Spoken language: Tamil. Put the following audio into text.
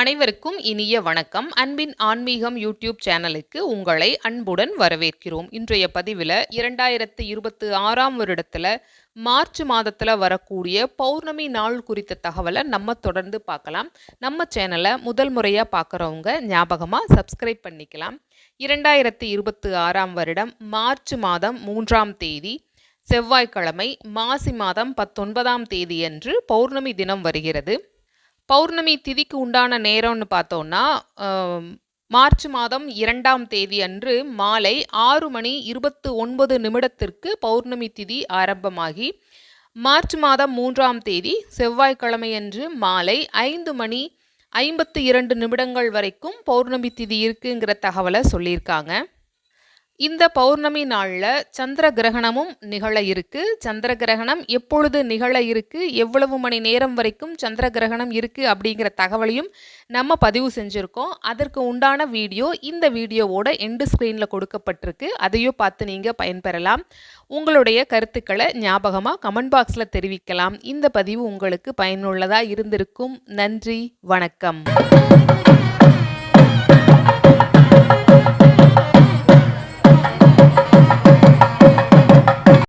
அனைவருக்கும் இனிய வணக்கம். அன்பின் ஆன்மீகம் யூடியூப் சேனலுக்கு உங்களை அன்புடன் வரவேற்கிறோம். இன்றைய பதிவில் 2026ஆம் வருடத்தில் மார்ச் மாதத்தில் வரக்கூடிய பௌர்ணமி நாள் குறித்த தகவலை நம்ம தொடர்ந்து பார்க்கலாம். நம்ம சேனலை முதல் முறையாக பார்க்குறவங்க ஞாபகமாக சப்ஸ்கிரைப் பண்ணிக்கலாம். 2026ஆம் வருடம் மார்ச் மாதம் 3ஆம் தேதி செவ்வாய்க்கிழமை மாசி மாதம் 19ஆம் தேதியன்று பௌர்ணமி தினம் வருகிறது. பௌர்ணமி திதிக்கு உண்டான நேரம்னு பார்த்தோம்னா மார்ச் மாதம் 2ஆம் தேதி அன்று மாலை 6:29 பௌர்ணமி திதி ஆரம்பமாகி மார்ச் மாதம் 3ஆம் தேதி செவ்வாய்க்கிழமையன்று மாலை 5:52 வரைக்கும் பௌர்ணமி திதி இருக்குங்கிற தகவலை சொல்லியிருக்காங்க. இந்த பௌர்ணமி நாளில் சந்திர கிரகணமும் நிகழ இருக்கு. சந்திர கிரகணம் எப்பொழுது நிகழ இருக்கு, எவ்வளவு மணி நேரம் வரைக்கும் சந்திர கிரகணம் இருக்கு அப்படிங்கிற தகவலையும் நம்ம பதிவு செஞ்சுருக்கோம். அதற்கு உண்டான வீடியோ இந்த வீடியோவோட எண்டு ஸ்க்ரீனில் கொடுக்கப்பட்டிருக்கு. அதையும் பார்த்து நீங்கள் பயன்பெறலாம். உங்களுடைய கருத்துக்களை ஞாபகமாக கமெண்ட் பாக்ஸில் தெரிவிக்கலாம். இந்த பதிவு உங்களுக்கு பயனுள்ளதாக இருந்திருக்கும். நன்றி, வணக்கம்.